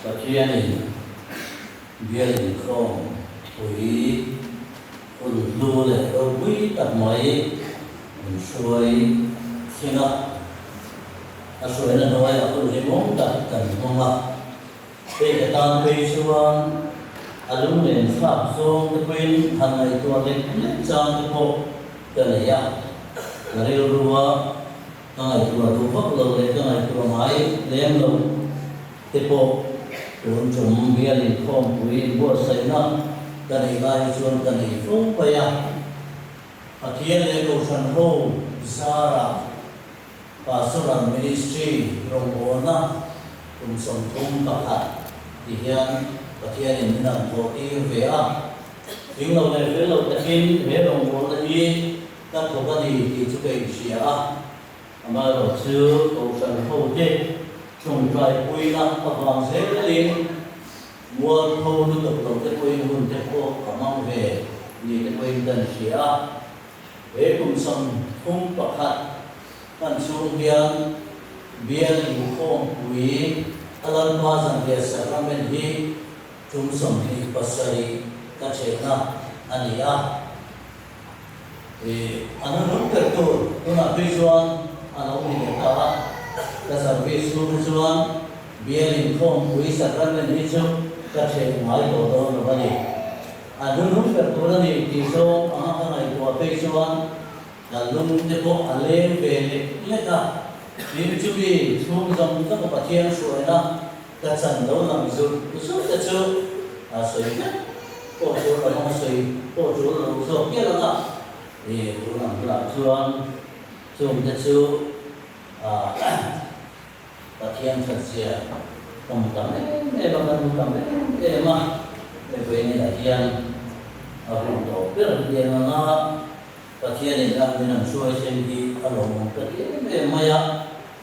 ประเทศนี้เบียร์ของปุ๋ยคนดูเลยเราวิ่งตัดไม้มันช่วยเสียงช่วยนั่นเอาไว้คนที่มองตัดกันมองว่าเป็นการไปชวนอารมณ์เรื่องฝากส่งจะเป็นทางในตัวเล็กเล็กจางที่พบกันเลยอ่ะเรารู้ว่าทางในตัวดูพวกเราเลยทางในตัวไม้เลี้ยงเราที่พบโดนจมเบียร์ของปุ๋ยบัวใส่น้ำกันอีกหลายส่วนกันอีกฟุ้งไปอ่ะอาทิตย์เลยก็ฉันโฮซาระปาสุรันมินิสทรีโรงโอนะคุมสมทุมประหัตที่เฮียนประเทศนี้นั่งโตที่เวียถึงเราในเฟลเราจะกินเวียโรงโอนะอีก็ถูกกันอีที่จะเป็นเสียมาเราซื้อก็ฉันโฮเจชงใจปุยนะประวังเสรีมัวโทลุตกจะปุยหุ่นจะพวกขมังเวนี่จะปุยดันเสียเฮ้คุมสมทุมประหัตกันสูงเบียนเบียนอยู่ของปุยอลันพาสังเกตสักครั้งเป็นที่จุ่มสมที่ปัสสาวะกัจเจนะอันนี้อันนั้นรู้เกิดตัวตัวนักวิจารณ์อันนั้นมีเอกลักษณ์แต่สังเกตสูงส่วนเบียนอยู่ของปุยสักครั้งเป็นที่จุ่มกัจเจหมายตัวโตนวันนี้อันนั้นรู้เกิดตัวนี้ที่ส่งอันนั้นในตัววิจารณ์แต่ลุงจะพบอันเล่นเป็นเล็กอ่ะนี่จุดที่ช่วงจำต้องปฏิญาณสวยนะแต่ฉันเราหลังสุดสุดจะเจอสวยนะก็สวยเราสวยก็สวยเราสวยเยอะแล้วนะนี่ตัวหลังส่วนช่วงจะเจอปฏิญาณชัดเจนต้องทำบางคนทำมาเป็นอะไรอย่างเอาตัวเพื่อนเรียนนะปฏิญาณการเป็นหนังช่วยเช่นที่อารมณ์ปฏิญาณมายา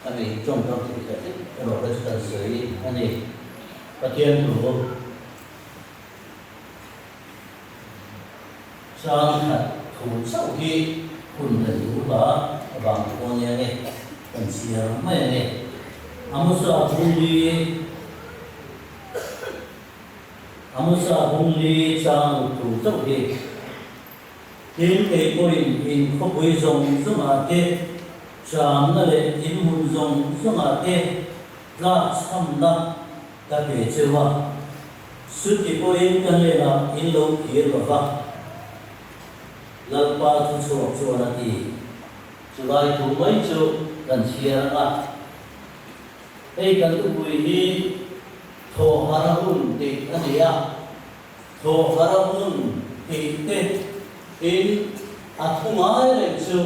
อันนี้จงต้องที่จะเราจะตัดสินอันนี้ปฏิญาณตัวสร้างขัดถูกเศร้าที่คุณจะรู้ว่าบางคนยังไงเป็นเสียไม่เนี่ยอามุสาบุรีสร้างถูกเศร้าที่เห็นเอกอยเห็นเขาไปส่งสมาธิชามนั่นแหละอินมุนส่งสมาธิรักทำนักแต่เพื่อเชื่อว่าสุดที่พอเห็นกันเลยนะอินโลกเขียนว่าลับปาทุชวกชวนาทีสุดท้ายถูกไม่เชื่อกันเชียร์นะไอ้กันตุกุยนี้โทหาราบุนติดอันเดียโทหาราบุนติดเต็มอินอัตถุมาเลยเชื่อ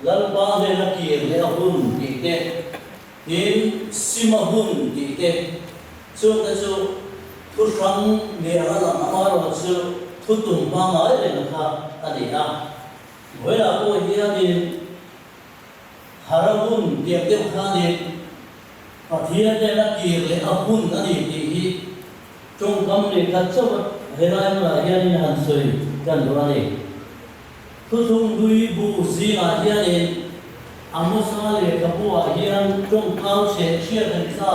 ลัลบาเดลักีเล่หุ่นดีเดอินซิมาหุ่นดีเดช่วงนั้นช่วงทุกครั้งเดี๋ยวเราหน้ามาเราช่วงทุกตุ่มบางอะไรเลยนะครับอันนี้นะเวลาผู้เฮียดินฮาราหุ่นเดียบเดียวข้างนี้ปะเทียนเดลักีเล่หุ่นอันนี้ดีจงกำเนิดขัดเจ้าเฮรัยมาเฮียดินหันสวยกันตัวนี้ทุกทุกดุยบูซีอาเฮียนอามุสาเลกับบัวเฮียนจงเขาเสียเชื่อกันซะ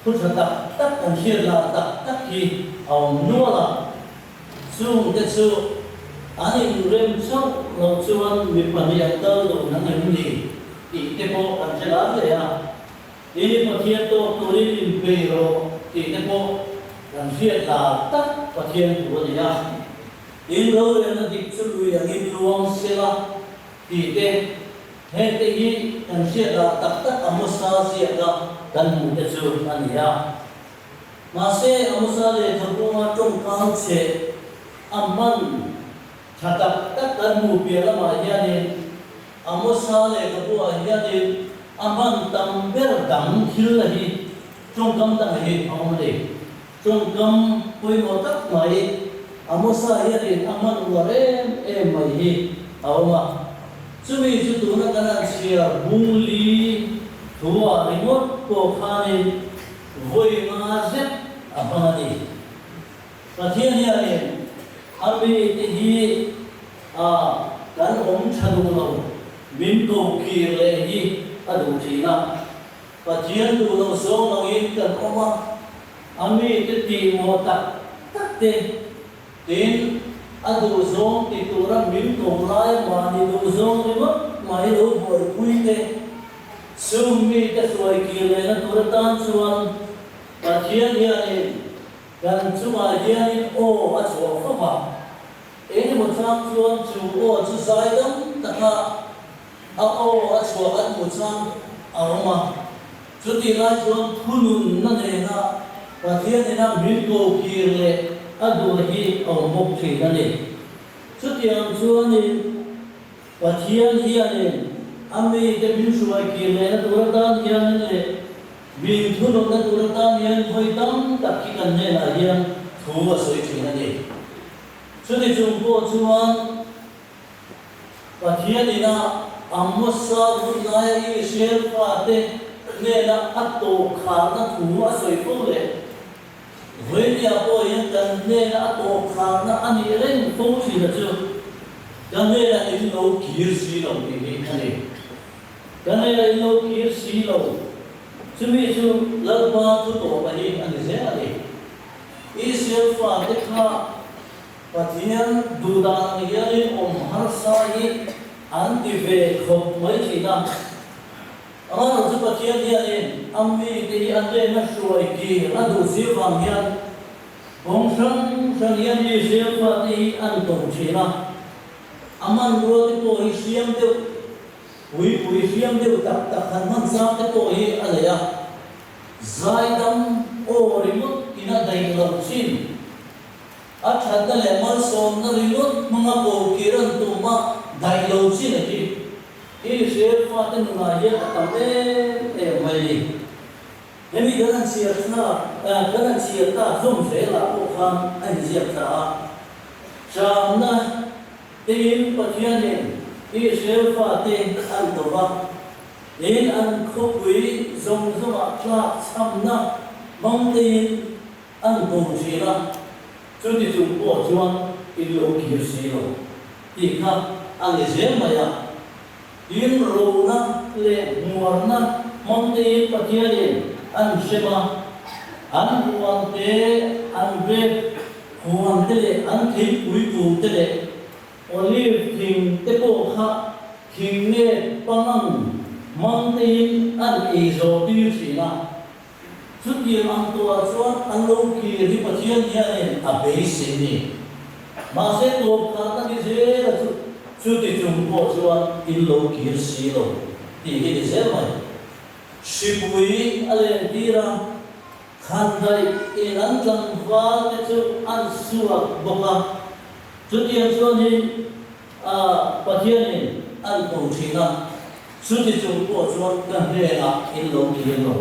ทุกสัตว์ตักกันเชื่อละตักที่เอานัวละสู้จะสู้อันนี้เริ่มสู้เราชวนมีปัญญาเติร์ดนั่นเองนี่ที่เทปอันเจริญเลยนะนี่ประเทศตัวนี้เป็นโรที่เทปอันเชื่อละตักประเทศตัวนี้นะอินโดนีเซียที่สุดอย่างอินโดนีเซียที่เด็กเฮติกีอันเสียละตักอามุสาเสียละกันมุดจูอันนี้มาเสียอามุสาเลยทั้งพวกมาจงการเสียอามันชัดตักกันมุดเปียละมาเฮียนี่อามุสาเลยทั้งพวกเฮียนี่อามันตั้งเบลดังคิลละฮีจงกำตั้งฮีเอามาเลยจงกำคุยหมดตักไหมอามุสาเฮียนี่อามันวัวเอ็มไม่ฮีเอามาจุดนี้จุดนั้นกันเสียบุญลีทัวร์ในหมดก็ข้านี่วัยมาเจ็บอาบังดีประเทศนี้เนี่ยอาบีที่การองค์ชาดูเรามินโกคีเลยที่อดูทีนะประเทศดูเราส่งเราอินกันออกมา ami te ti mo tak tak te tin adu zong ti tura min to lai ma ni do zong ni ma mai do boi pui te sumi te suai ki le na tura tan suan pathian ya ni kan chuma ya ni o a chuak fa ma ene mo chang chuan chu o chu sai dam taka a o a chuak an mo chang aroma chu ti lai chuan phunun na ne na pathian ni na min ko ki le adu hi o mok thi na ni chu ti ang chuan ni pathian hi ani ami te min suai ki le na tura tan ya ni le min thunun na tura tan yan hoi tam tak ki kan ne na yan thu a soi thi na ni chu ti chung po chuan pathian ni na ammo sa bu lai i shel fa te ne na atto kha na thu a soi fo le với nhà tôi hiện cần nên đã tổ khám nó ăn đi lên không chỉ là chưa cho nên là in lâu kia xí lâu thì này cho nên là in lâu kia xí lâu chứ bây giờ lần ba tôi tổ bài đi ăn thì dễ là đi ý sẽ phải để khá và thiên đủ đàn người lên har sai ăn thì về không mấy chỉ năm rồi chúng ta chia đi lên âm vi thì ăn lên nó sôi kỳ nó đủ siêu vàng hiền bông sân hiền như siêu vàng thì ăn tổng chỉ là âm ăn rồi thì bồi xiêm tiêu bồi xiêm tiêu tập hành mang sang cái bồi ăn đấy à giải đam ô remote ina đầy lòng xin à thật là mang son nó remote mang bồi kiran tụ mà đầy lòng xin là gì ý sẽ phát triển là gì tập để mày em bây giờ anh chia na cái anh chia ta không phải là bộ phận anh chia ta sao na tin bắt hiện lên ý sẽ phát triển anh tổ ba đến anh khóc quý dùng cho bạn là chăm na mong tin anh cùng chỉ là cho đi dùng bộ chuan in lô kia xí rồi thì khác anh dễ mà ya in rona le muarna monte patiare an shema an huante an ve huante le an thei ui tu te le olive king te po kha king ne panang monte an ezo ti sina chuti ang tua chuan an lo ki ri pathian ya ne a be se ni ma se to ka ta ni se chu ti chung po chuan in lo ki si lo ti hi ni se mai shibui alen tira khan dai in an tlang wa te chu an suwa boka chu ti an chuan ni pathian ni an to thina chu ti chung po chuan kan he na in lo ki lo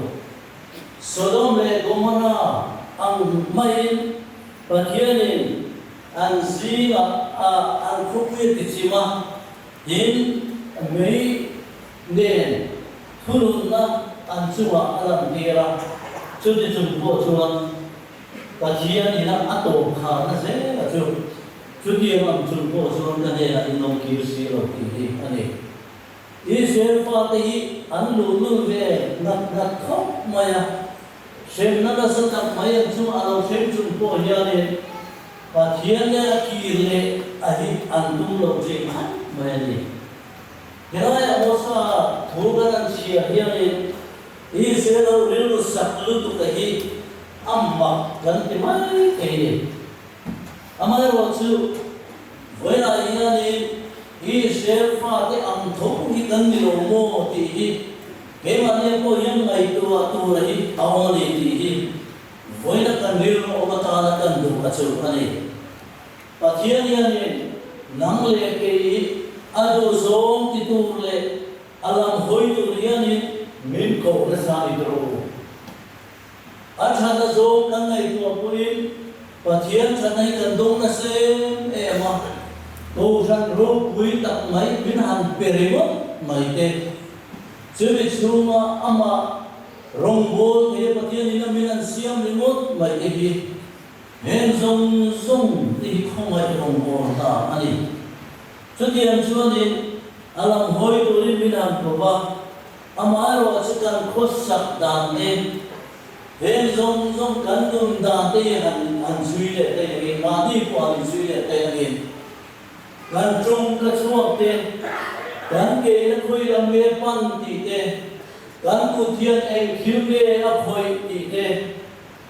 Sodom le Gomorrah ang mai pathian ni an zinga an khupui ti chima in mei nen thurun na an chuwa alam dira chu ti chung po chuan pathian ni na ato kha na se la chu ti am chung po chuan ka ne la in long ki si lo ti ani i se fa te hi an lu ve na khop maya sem na da sa tak maya chu alo sem chung po ya ne pathian ya ki le ahi andum lo je man mali Hiraya osa thugaran sia hiani I selo rilu saklu tu kahi amma ganti mai kahi amare wachu voila hiani I selfa te am thong hi ganni lo mo ti hi ke mane ko yang ngai tu atu rahi awali ti hi voila kan rilu obatala kan du achu ani pathian hiani nang le ke ado zong ti tu le alam hoi tu hiani min ko na sa idro athana zong kan ngai tu apuin pathian chanai kan dong na se ema to ran ro pui tak mai bin han peremo mai te chumi chuma ama rongbo he pathian ina min an siam remote mai ebi hen zong ti khomai rongbo ta ani Chudian chuani alam hoi turin binam proba amaro achikan khosak dan ne heng zong kan dum da te han sui le te ni ma ni ko an sui le te ni kan trung ka chuak te kan ke na khoi lam me pan ti te kan ku thian eng khiu me a khoi ti te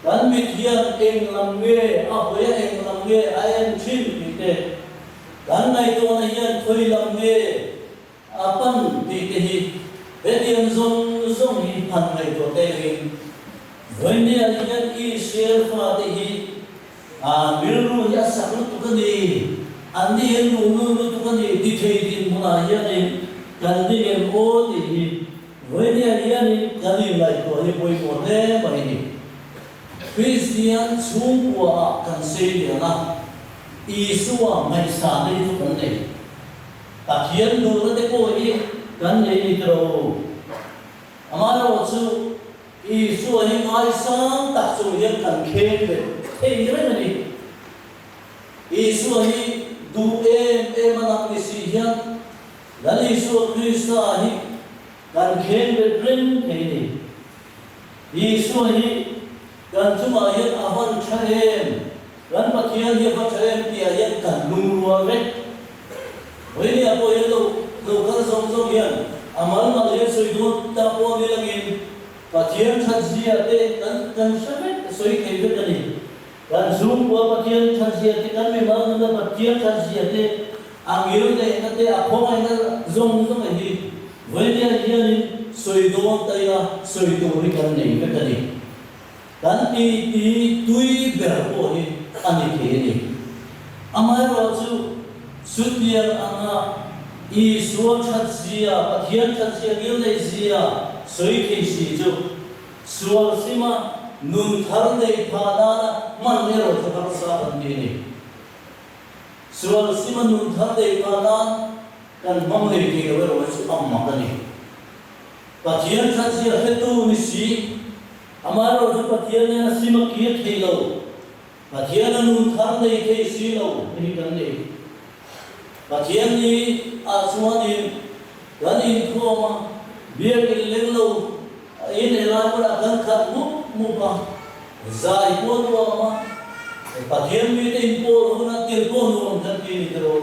kan mi thian eng lam me a khoi eng lam me a en chin ti te kan nai to na hian khoi lam me a pan ti te hi he tiam zong hi pan nai to te hi với nhà nhân y siêu pha thì miru ya saklu tu kan ni andi yang nunu tu kan ni di thei din muna ya ni kan di em o thì với nhà nhân kan ni lại to ni boi mo ne mai ni Christian chung qua kan se dia na Isua mai sa ni tu kan ni ta khian nu na te ko i kan ni tro amaro chu Isu hi ngai sang tak su hian kan khen le thei re ni Isu hi du em anak ni si hian dan Isu Krista hi kan khen le ren thei ni Isu hi kan chuma hian avan thaem kan pathian hi va thaem ti hian kan lungwa ve oi ni apo hian lo kan song hian amal ma le soi du ta po ni langin Pathian thật gì thế cần sao biết suy nghĩ cái này cần zoom qua Pathian thật gì thế cần mình mang đến Pathian thật gì thế anh yêu thế cái thế không ai nó zoom cái gì với những suy đoán tay là suy đoán cái này cần tí tuy bèo bồi anh ấy thế này amai rồi chú xuất hiện anh Isu thật gì Pathian thật gì yêu này gì suy khi si chu sual sima nun thar nei phana man ne ro thar sa an ni sual sima nun thar nei phana kan mong nei ki ro ro su amma ka ni Pathian thật gì he tu ni si amaro ju Pathian ne sima ki thei lo Pathian nun thar nei thei si lo ni kan ni Pathian ni a chuan in kan in khoma biar keleng lo in elai pun akan khat mu pa zai pun wa ma Pathian mi te po na tir po no kan ki ni ro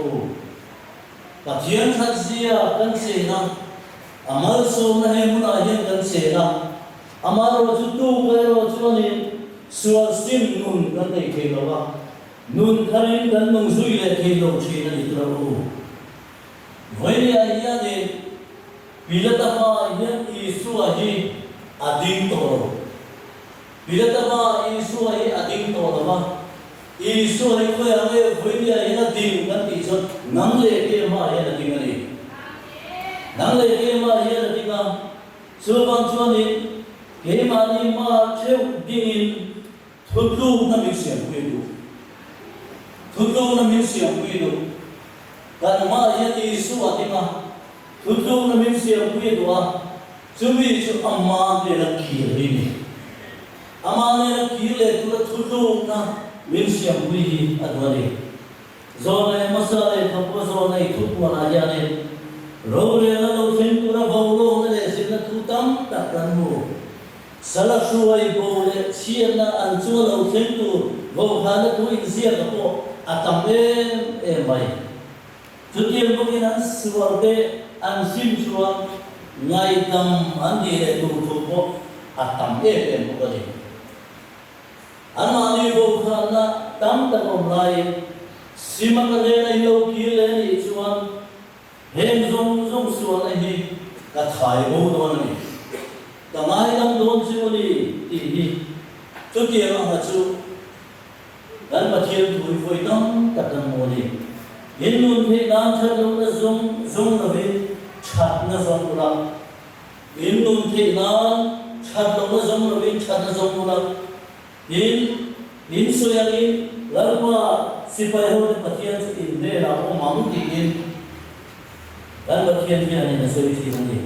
Pathian khat zia kan se na amal so na he mun a hian kan se na amal ro chu tu ga ro chu ni sual sim nun kan nei ke lo wa nun kharin kan nong zui le ke lo chi na ni ro voi ya ya de Bilatama yan Isu ahi ading toro. Bilatama Isu ahi ading toro ma. Isu ahi ko yang voi dia yan ading kan ti so nang le ke ma yan ading ani. Nang le ke ma yan ading a. So bang chuan ni ke ma ni ma cheu ding in thutlu na mi siam pui du. Thutlu na mi siam pui du. Kan ma yan Isu ading a. Thutlu na min siam pui dua chumi chu amma le la ki ri ni amma le la ki le tu thutlu na min siam pui hi adwani zone masale thapu zone thut wala ya ne ro le la lo thin tu ra bo lo le sin na tu tam ta kan mu sala suai bo le sian na an chu lo thin tu bo ha na tu in sia ka po atam e mai tu tiam bo kinan suar de an sim chuan ngai tam an ni le tu tu po atam e mo ko ni an ma ni bo kha na tam ta ko lai sima ka le ai lo ki le ni chuan hem zong suan ai hi ka thai bo do ni ta mai dam don chu ni ti hi tu ti ma ha chu dan ma thiam tu voi tam ta kan mo ni in nun phe dan cha lo na zong na ve chat na zong la in nun phe dan chat lo na zong na ve chat na zong la in so ya in larwa sipai ho de pathian in de la o mang ti in dan pathian ya ni na so ti ni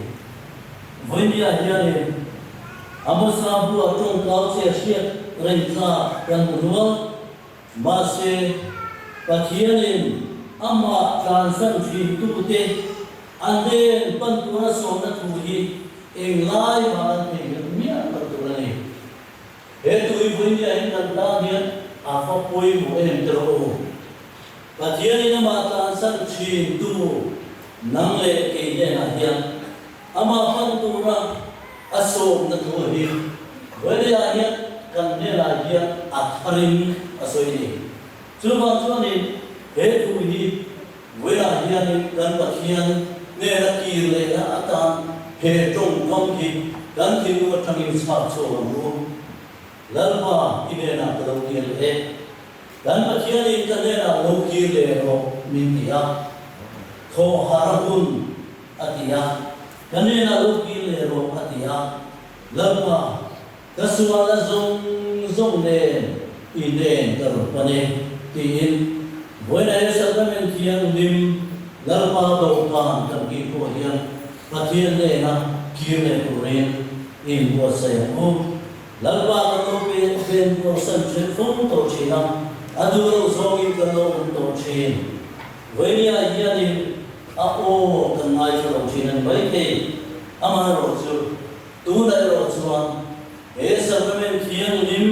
voi dia ya ni amosa bu atong kau che sia ren za kan ruwa ma se pathian in amma transan fi tu te ande pan tu na so na tu hi englai ma ne mi a tu na ni afa poi mu em tero pathian ina ma tan san chin tu nang le ke ne na hian ama pan tu ra asom na tu hi wele ya hian kan ne la hian atharin asoi ni chu ni he tu hi wela hian kan pathian ne ra ki le na atan he trong kom hi kan thi nu thangin sa cho mu lalpa ine na tro ki le dan pathian in kan ne na lo ki le ro min ya tho harun atia kan ne na lo ki le ro atia lalpa kaswala zong ne ine tar pane tin when I supplement yang lim lalpa do pan tam ki ko hian pathian le na ki le kuren in bo sai mu lalpa ko pe pen ko san chen phong to china adu ro so ki ka lo to chen when ya hian in a o kan mai ro chen bai te ama ro chu tu la ro chuan e supplement yang lim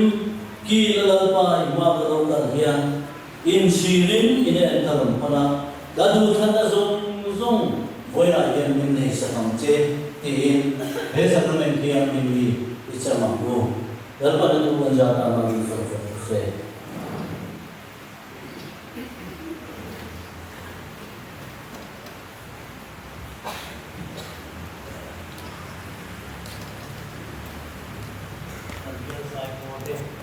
ki lalpa ma ko ro kan hian in sirin in entarum pana dadu thana zong voi la yen min nei sa ham che ti in he supplement hian min wi ichama ko dalpa du ban ja ta ma wi so se